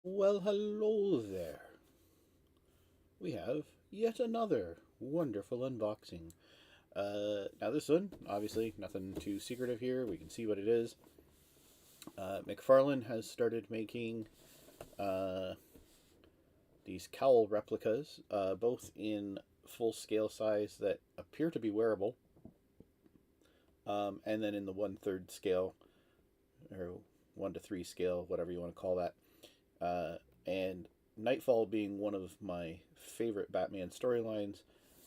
Well, hello there. We have yet another wonderful unboxing. Now this one, obviously, nothing too secretive here. We can see what it is. McFarlane has started making uh, these cowl replicas, both in full scale size that appear to be wearable, and then in the 1/3 scale, or 1 to 3 scale, whatever you want to call that. And Knightfall being one of my favorite Batman storylines,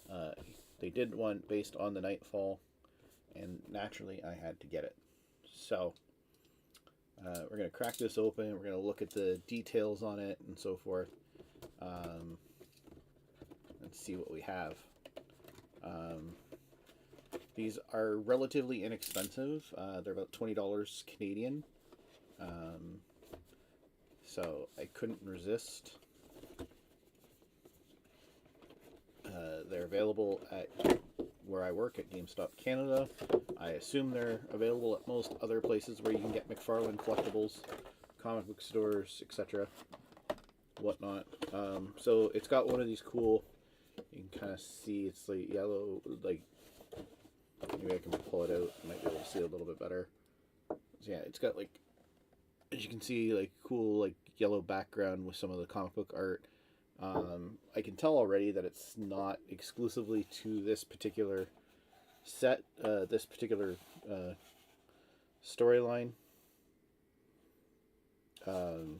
uh, they did one based on the Knightfall, and naturally I had to get it. So we're going to crack this open. We're going to look at the details on it and so forth, um, and see what we have. Um, these are relatively inexpensive. They're about $20 Canadian. Um, so I couldn't resist. They're available at where I work at GameStop Canada. I assume they're available at most other places where you can get McFarlane collectibles, comic book stores, etc., whatnot. So it's got one of these cool. You can kind of see it's like yellow. Like maybe I can pull it out. I might be able to see it a little bit better. So yeah, it's got like, as you can see, like cool like yellow background with some of the comic book art. I can tell already that it's not exclusively to this particular set, this particular storyline. Um,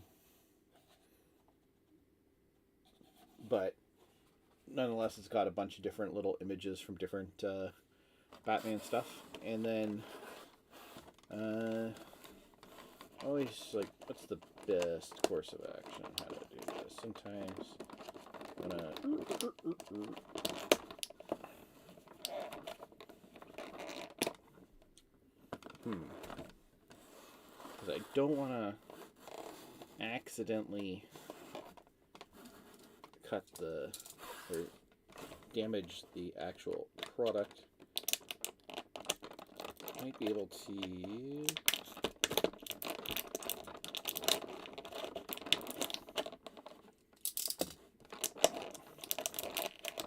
but nonetheless, it's got a bunch of different little images from different Batman stuff. And then, always like, what's the best course of action? How to do this? Sometimes I'm gonna. Because I don't want to accidentally cut the or damage the actual product. Might be able to.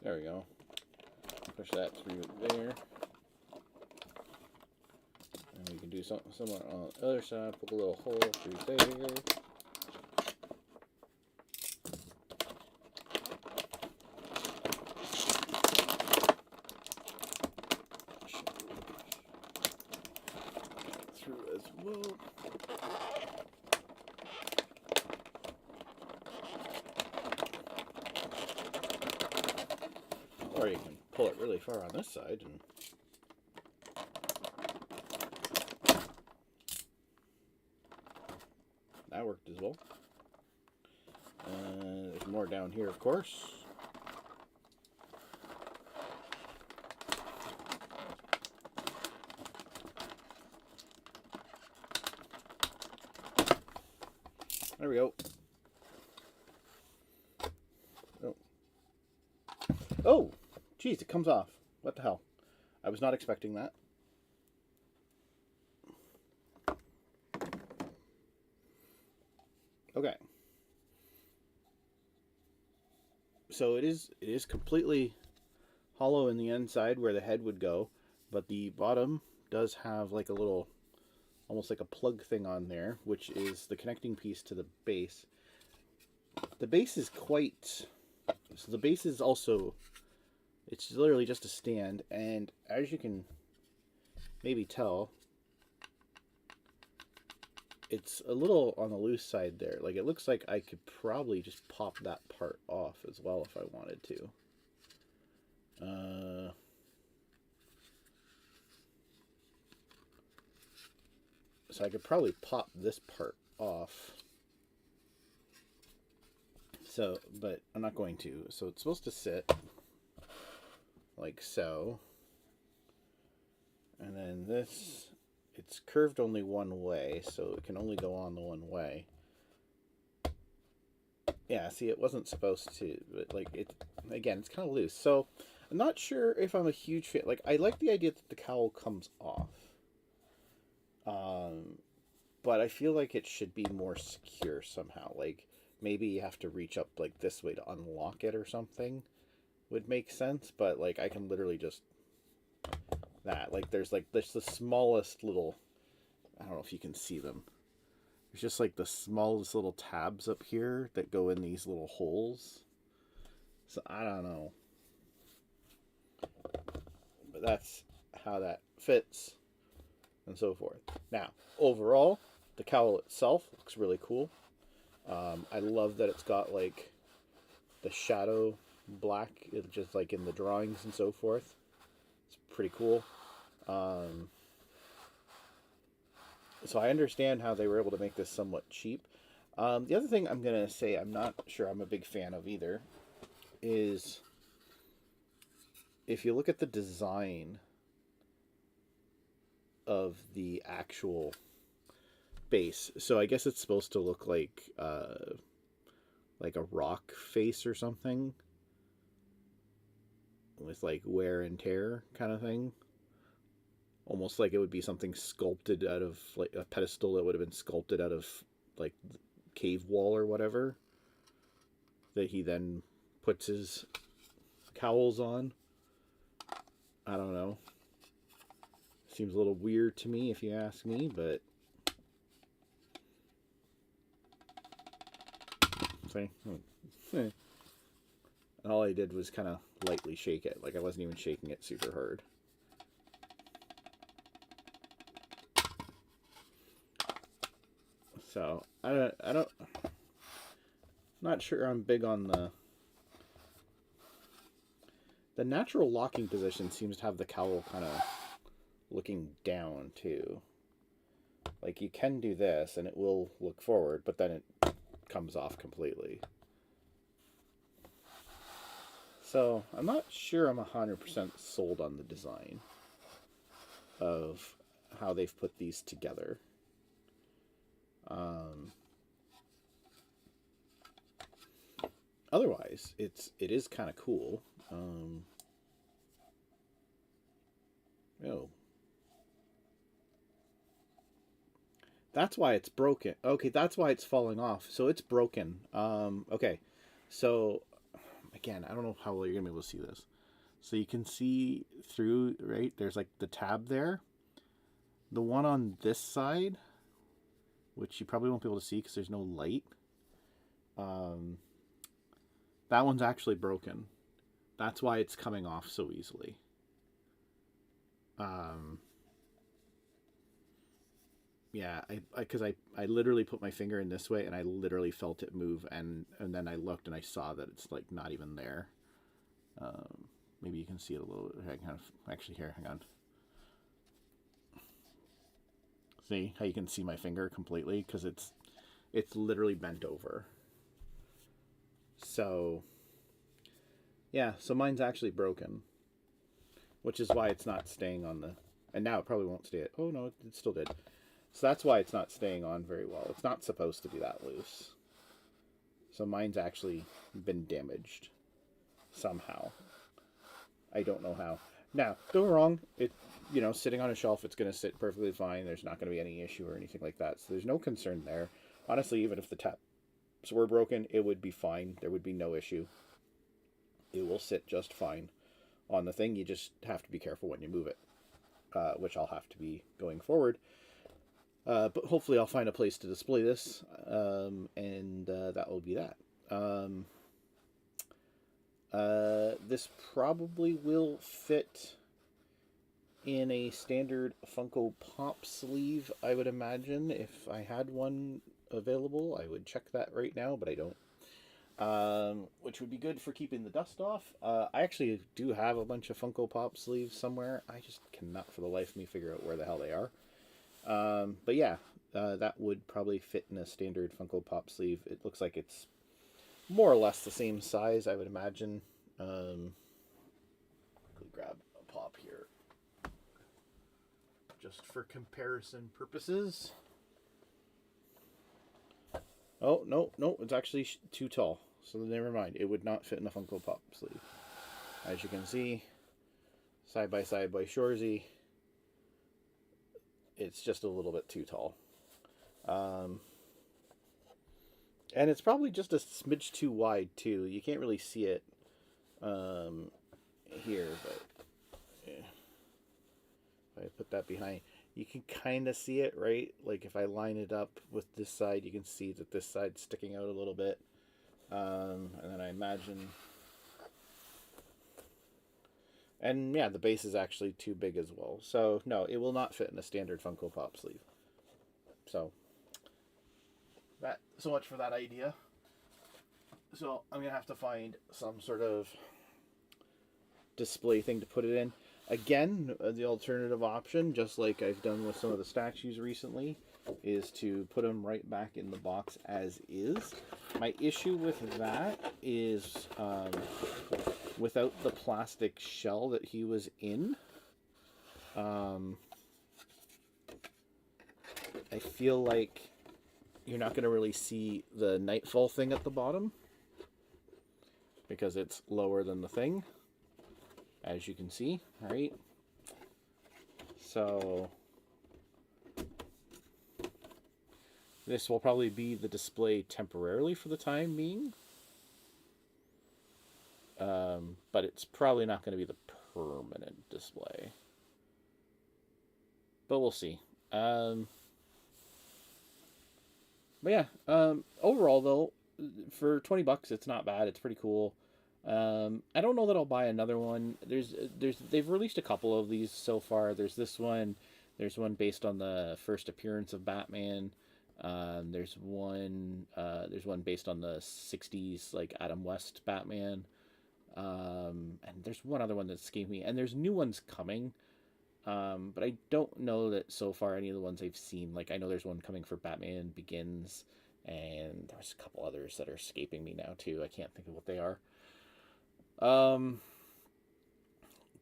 There we go. Push that through there. And we can do something similar on the other side. Put a little hole through there. Through as well. Or you can pull it really far on this side and that worked as well. There's more down here, of course. There we go. Oh. Oh! Jeez, it comes off. What the hell? I was not expecting that. Okay. So it is completely hollow in the inside where the head would go, but the bottom does have like a little, almost like a plug thing on there, which is the connecting piece to the base. The base is quite, so the base is also, it's literally just a stand, and as you can maybe tell, it's a little on the loose side there. Like, it looks like I could probably just pop that part off as well if I wanted to. So I could probably pop this part off. So, but I'm not going to. So it's supposed to sit like so. And then this, it's curved only one way, so it can only go on the one way. Yeah, see, it wasn't supposed to, but like it, again, it's kind of loose. So I'm not sure if I'm a huge fan. Like, I like the idea that the cowl comes off. But I feel like it should be more secure somehow. Like, maybe you have to reach up like this way to unlock it or something would make sense, but like I can literally just that. Like there's the smallest little, I don't know if you can see them. There's just like the smallest little tabs up here that go in these little holes. So I don't know. But that's how that fits and so forth. Now, overall, the cowl itself looks really cool. I love that it's got like the shadow black, just like in the drawings and so forth. It's pretty cool. So I understand how they were able to make this somewhat cheap. The other thing I'm going to say I'm not sure I'm a big fan of either is if you look at the design of the actual base. So I guess it's supposed to look like a rock face or something with like wear and tear kind of thing. Almost like it would be something sculpted out of like a pedestal that would have been sculpted out of like cave wall or whatever that he then puts his cowls on. I don't know. Seems a little weird to me if you ask me, but see. And all I did was kind of lightly shake it. Like I wasn't even shaking it super hard. So I don't, not sure I'm big on the natural locking position seems to have the cowl kind of looking down too. Like you can do this and it will look forward, but then it comes off completely. So I'm not sure I'm 100% sold on the design of how they've put these together. Otherwise, it is kind of cool. Oh, that's why it's broken. Okay, that's why it's falling off. So it's broken. Okay, so again, I don't know how well you're gonna be able to see this. So you can see through, right? There's like the tab there. The one on this side, which you probably won't be able to see because there's no light. That one's actually broken. That's why it's coming off so easily. Yeah, because I literally put my finger in this way and I literally felt it move, and then I looked and I saw that it's like not even there. Maybe you can see it a little bit. I kind of actually here. Hang on. See how you can see my finger completely because it's literally bent over. So yeah, so mine's actually broken, which is why it's not staying on the, and now it probably won't stay. Oh no, it still did. So that's why it's not staying on very well. It's not supposed to be that loose. So mine's actually been damaged somehow. I don't know how. Now, don't get me wrong, it, you know, sitting on a shelf, it's going to sit perfectly fine. There's not going to be any issue or anything like that. So there's no concern there. Honestly, even if the tabs were broken, it would be fine. There would be no issue. It will sit just fine on the thing. You just have to be careful when you move it, which I'll have to be going forward. But hopefully I'll find a place to display this, and that will be that. This probably will fit in a standard Funko Pop sleeve, I would imagine. If I had one available, I would check that right now, but I don't. Which would be good for keeping the dust off. I actually do have a bunch of Funko Pop sleeves somewhere. I just cannot for the life of me figure out where the hell they are. But yeah, that would probably fit in a standard Funko Pop sleeve. It looks like it's more or less the same size, I would imagine. Quickly grab a pop here, just for comparison purposes. Oh, no, it's actually too tall, so never mind. It would not fit in the Funko Pop sleeve. As you can see, side by Shorzy, it's just a little bit too tall. And it's probably just a smidge too wide too. You can't really see it um, here, but yeah. If I put that behind, you can kind of see it, right? Like if I line it up with this side, you can see that this side's sticking out a little bit. And then I imagine, and yeah, the base is actually too big as well. So no, it will not fit in a standard Funko Pop sleeve. So that, so much for that idea. So I'm gonna have to find some sort of display thing to put it in. Again, the alternative option, just like I've done with some of the statues recently, is to put them right back in the box as is. My issue with that is without the plastic shell that he was in, I feel like you're not going to really see the Knightfall thing at the bottom because it's lower than the thing, as you can see, right? So this will probably be the display temporarily for the time being. But it's probably not going to be the permanent display. But we'll see. But yeah, overall though, for $20, it's not bad. It's pretty cool. I don't know that I'll buy another one. They've released a couple of these so far. There's this one. There's one based on the first appearance of Batman. There's one based on the '60s like Adam West Batman. And there's one other one that escaped me. And there's new ones coming. But I don't know that so far any of the ones I've seen. Like I know there's one coming for Batman Begins, and there's a couple others that are escaping me now too. I can't think of what they are.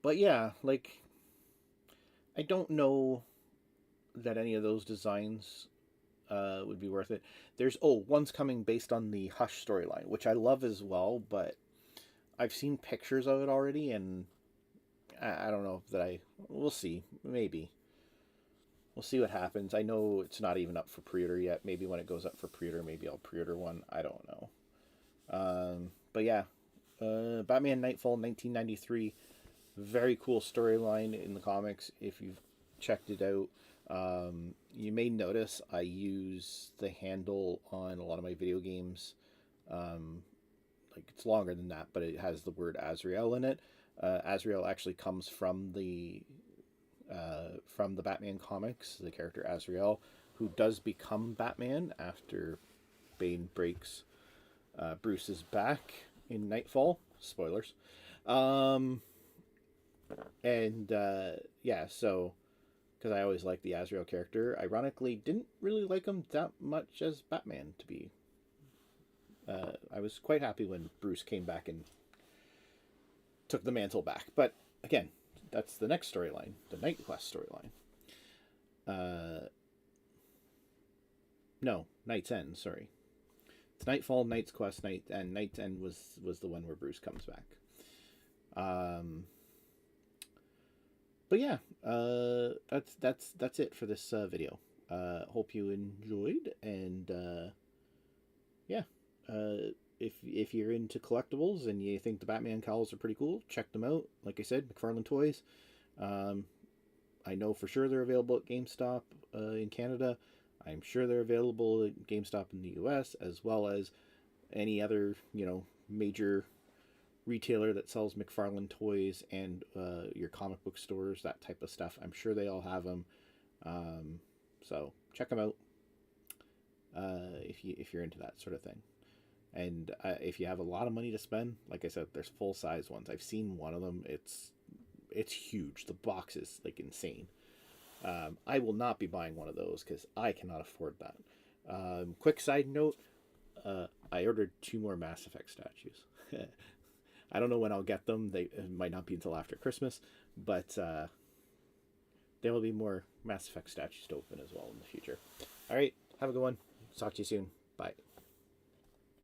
But yeah, like I don't know that any of those designs would be worth it. There's one's coming based on the Hush storyline, which I love as well, but I've seen pictures of it already, and I don't know that we'll see. Maybe we'll see what happens. I know it's not even up for pre-order yet. Maybe when it goes up for pre-order, maybe I'll pre-order one. I don't know. But yeah, Batman Knightfall 1993, very cool storyline in the comics. If you've checked it out, you may notice I use the handle on a lot of my video games. Like it's longer than that, but it has the word Azrael in it. Azrael actually comes from the Batman comics, the character Azrael, who does become Batman after Bane breaks Bruce's back in Knightfall. Spoilers. Yeah, so because I always liked the Azrael character, ironically didn't really like him that much as Batman to be. I was quite happy when Bruce came back and took the mantle back. But again, that's the next storyline, the Night Quest storyline. No, Night's End, sorry. It's Knightfall, Night's Quest, Night's End was the one where Bruce comes back. But yeah, that's it for this video. Hope you enjoyed, and yeah. If you're into collectibles and you think the Batman cowls are pretty cool, check them out. Like I said, McFarlane Toys. I know for sure they're available at GameStop in Canada. I'm sure they're available at GameStop in the US, as well as any other major retailer that sells McFarlane Toys and your comic book stores, that type of stuff. I'm sure they all have them. So check them out if you're into that sort of thing. And if you have a lot of money to spend, like I said, there's full size ones. I've seen one of them. It's huge. The box is like insane. I will not be buying one of those because I cannot afford that. Quick side note: I ordered 2 more Mass Effect statues. I don't know when I'll get them. It might not be until after Christmas, but there will be more Mass Effect statues to open as well in the future. All right, have a good one. Talk to you soon. Bye.